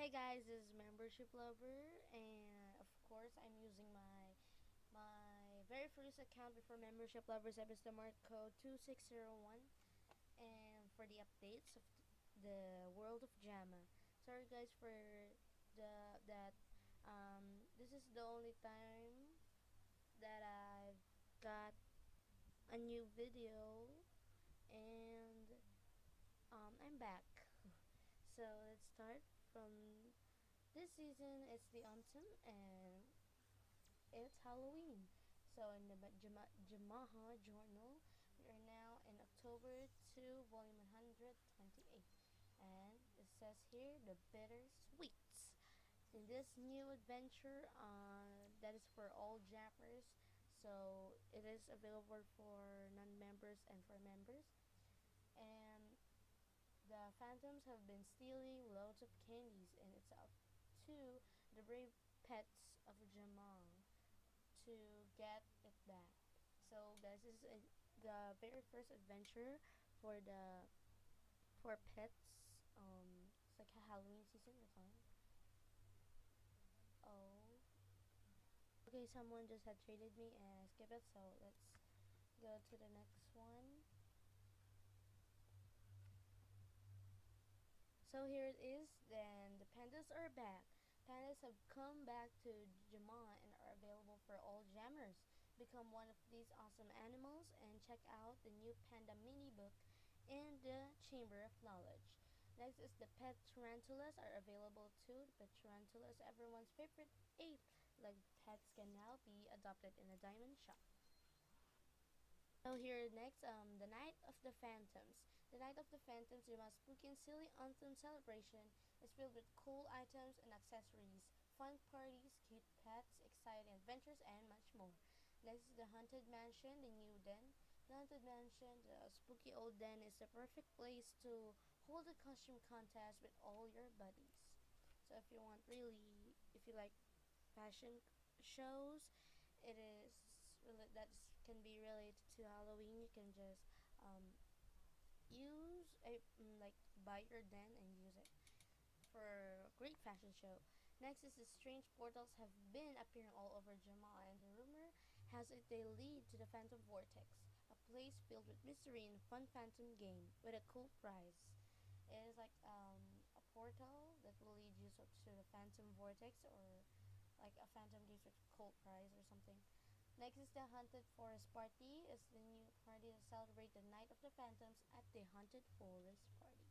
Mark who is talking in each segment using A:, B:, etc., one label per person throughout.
A: Hi guys, this is Membership Lover, and of course I'm using my very first account before Membership Lovers. I was the mark code 2601, and for the updates of the world of Jamaa. Sorry guys for the that this is the only time that I've got a new video, and I'm back. So let's start from this season. It's the autumn and it's Halloween. So in the Jamaa journal, we are now in October 2, volume 128. And it says here the bittersweets. In this new adventure, that is for all jammers. So it is available for non-members and for members. And the phantoms have been stealing loads of candies, and it's up to the brave pets of Jamaa to get it back. So guys, this is the very first adventure for the for pets. It's like a Halloween season. That's on. Oh, okay. Someone just had traded me and skip it. So let's go to the next one. So here it is. Then the pandas are back. Pandas have come back to Jamaa and are available for all jammers. Become one of these awesome animals and check out the new panda mini book in the Chamber of Knowledge. Next is the pet tarantulas are available too. The pet tarantula is everyone's favorite ape-like pets can now be adopted in a diamond shop. So here next, the Night of the Phantoms. The Night of the Phantoms, your most spooky and silly autumn celebration, is filled with cool items and accessories, fun parties, cute pets, exciting adventures, and much more. Next is the Haunted Mansion, the new den. The Haunted Mansion, the spooky old den, is the perfect place to hold a costume contest with all your buddies. So if you want really, if you like fashion shows, it is that can be related to Halloween. You can just use a like buy your den and use it for a great fashion show. Next is the strange portals have been appearing all over Jamaa, and the rumor has it they lead to the Phantom Vortex, a place filled with mystery and fun phantom game with a cool prize. It is like a portal that will lead you to the Phantom Vortex, or like a phantom gives with cool prize or something. Next is the Haunted Forest Party. It's the new party to celebrate the Night of the Phantoms at the Haunted Forest Party.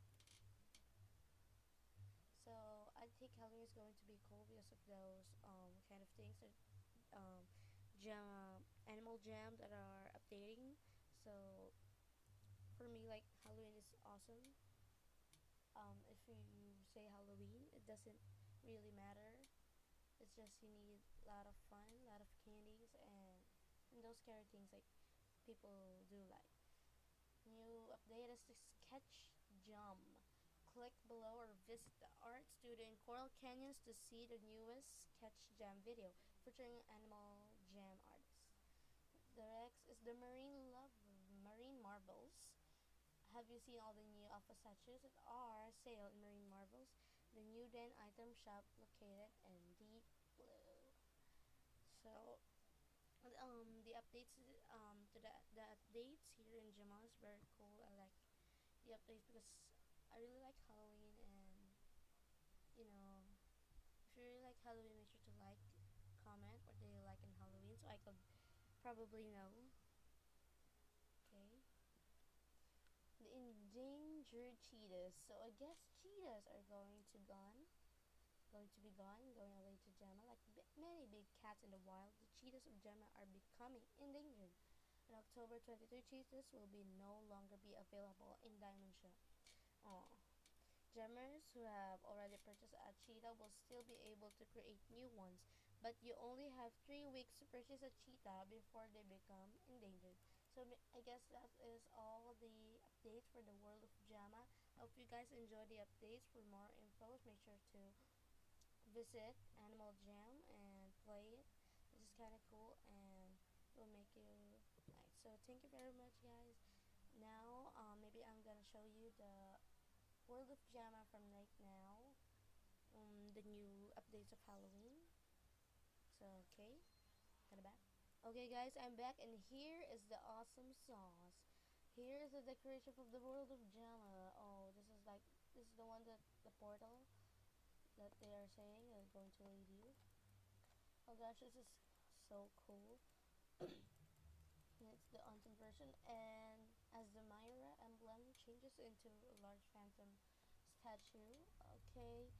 A: So I think Halloween is going to be cool because of those kind of things that animal jam that are updating. So for me, like Halloween is awesome. If you say Halloween, it doesn't really matter. It's just you need a lot of fun, a lot of candies, and those scary things like people do like. New update is the Sketch Jam. Click below or visit the art studio in Coral Canyons to see the newest Sketch Jam video featuring animal jam artists. The next is the Marine Marvels. Have you seen all the new alpha statues that are sale in Marine Marvels? The new Den item shop located in Deep Blue. So the updates to the updates here in Jamaa is very cool. I like the updates because I really like Halloween, and you know, if you really like Halloween, make sure to like, comment what do you like in Halloween so I could probably know. Okay. The endangered cheetahs. So I guess cheetahs are going to be gone, going away to Jamaa. Like many big cats in the wild, the cheetahs of Jamaa are becoming endangered. In October 23, cheetahs will be no longer be available in Diamond Shop. Oh. Gemmers who have already purchased a cheetah will still be able to create new ones, but you only have 3 weeks to purchase a cheetah before they become endangered. So I guess that is all the updates for the world of Jamaa. I hope you guys enjoy the updates. For more info, make sure to visit Animal Jam and play it. This is kind of cool and will make you nice. So thank you very much, guys. Now, maybe I'm gonna show you the world of Jamaa from right now. days of Halloween. So okay, kind of back. Okay, guys, I'm back, and here is the awesome sauce. Here is the decoration of the world of Jamaa. Oh, this is the one that the portal that they are saying is going to lead you. Oh gosh, this is so cool. And it's the Autumn version, and as the Myra emblem changes into a large phantom statue. Okay,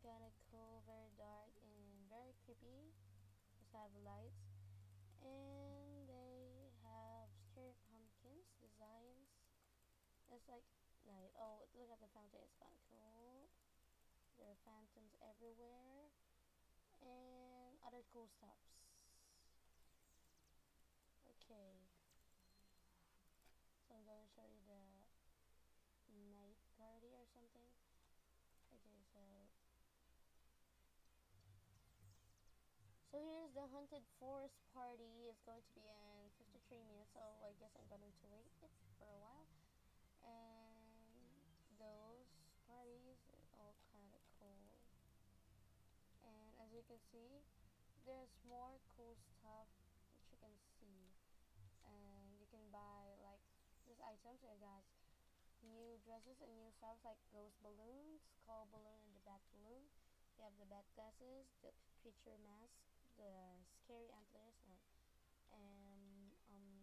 A: kind of cool, very dark and very creepy. Just have lights, and they have scary pumpkins designs. It's like night. Oh, look at the fountain. It's kind of cool. There are phantoms everywhere, and other cool stuffs. Okay, so I'm going to show you the night party or something. Okay, so here's the haunted forest party. It's going to be in 53 minutes, so I guess I'm going to wait it for a while. And those parties are all kind of cool. And as you can see, there's more cool stuff that you can see. And you can buy like these items. It got new dresses and new stuff like ghost balloons, skull balloon, and the bat balloon. You have the bat glasses, the creature mask, the scary antlers, and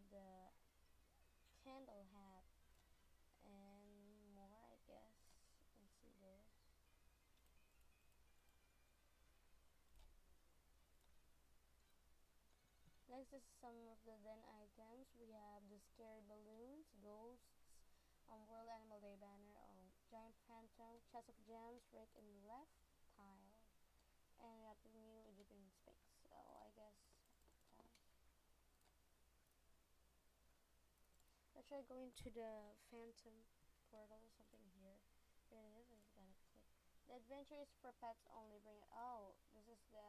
A: the candle hat, and more, I guess. Let's see those. Next is some of the den items. We have the scary balloons, ghosts, World Animal Day banner, giant phantom, chest of gems right in the left tile, and we have the new Egyptian Sphinx. So I guess let's try going to the phantom portal or something here. Here it is. I'm just gonna click. The adventure is for pets only. Bring it. Oh, this is the.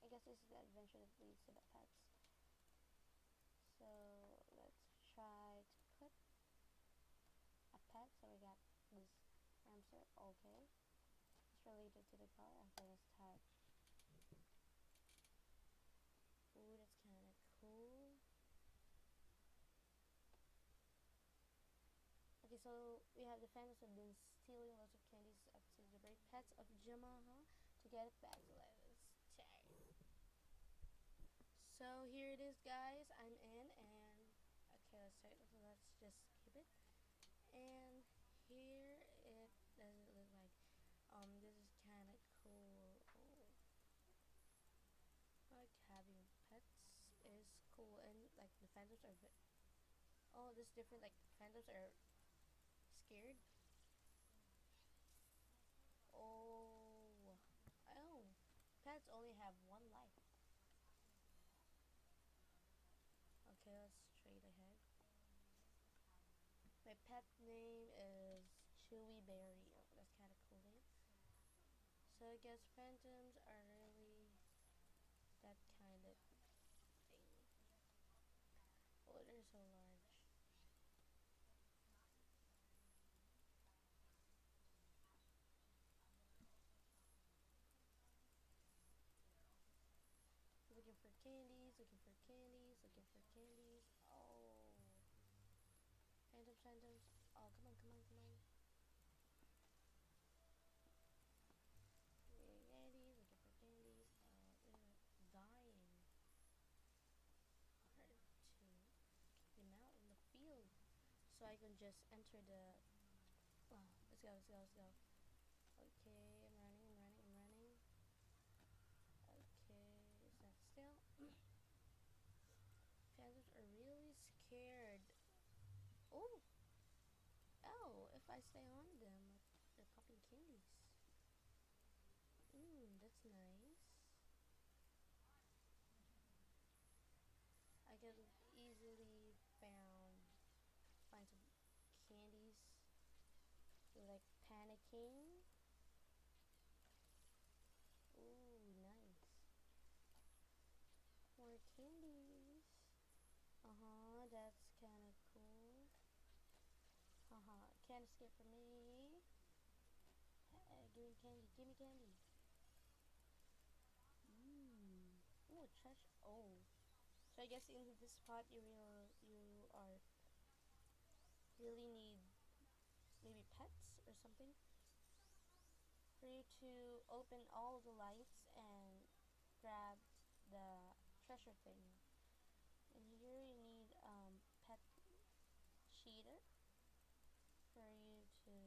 A: I guess this is the adventure that leads to the pets. So let's try to put a pet. So we got this hamster. Okay, it's related to the car. Okay, let's type. Ooh, that's kind of cool. Okay, so we have the fans have been stealing lots of candies up to the brave pets of Jamaa to get it back. So let's check. So here it is, guys. I'm in, and okay, let's start. So let's just skip it. And here it does it look like. This is kind of cool. Oh, like having pets is cool, and like the phantoms are. Oh, this is different. Like phantoms are scared. Oh, oh, pets only have one life. Okay, let's straight ahead. My pet name is Chewy Berry. Oh, that's kind of cool name. So I guess phantoms are really that kind of thing. Oh, they're so large. Looking for candies, looking for candies, looking for candies. Oh, phantoms, phantoms. Oh, come on, come on, come on. Candies, looking for candies. They're dying. Hard to kick them out in the field. So I can just enter the. Oh, let's go, let's go, let's go. Okay, I'm running, I'm running, I'm running. Okay, is that still? Phantoms are really scared. Oh, oh, if I stay on them, they're popping candies. That's nice. I can easily find some candies like panicking. Ooh, nice. More candies. That's kind of cool. Can't escape from me. Give me candy, give me candy. Oh, treasure. Oh. So I guess in this spot you are really need maybe pets or something for you to open all the lights and grab the treasure thing. And here you need pet cheater for you to,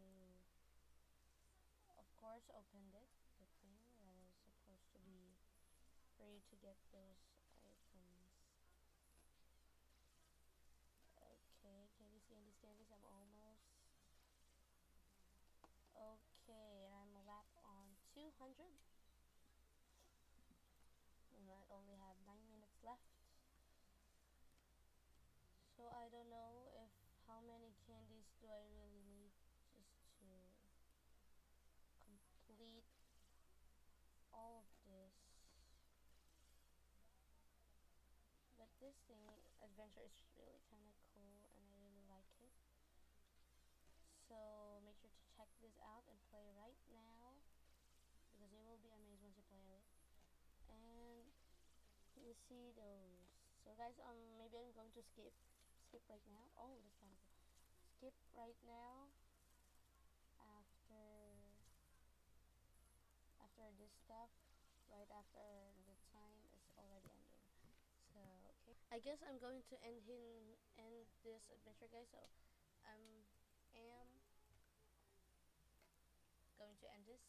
A: of course, open it. The thing that is supposed to be for you to get those items. Okay, candies. I'm almost. Okay, and I'm a lap on 200. And I only have 9 minutes left. So I don't know if how many candies do I really need just to complete all of this. But this thing, adventure, is really kind of cool and I really like it. So make sure to check this out and play right now because you will be amazed once you play it. And you see those. So guys, maybe I'm going to skip right now. Oh, that's kind of cool. Skip right now after this stuff, right after the time is already ending. So okay, I guess I'm going to end this adventure, guys. So I'm am going to end this.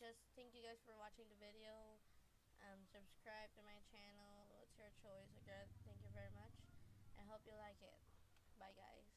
A: Just thank you guys for watching the video. Subscribe to my channel. It's your choice. Okay, thank you very much. I hope you like it. Bye, guys.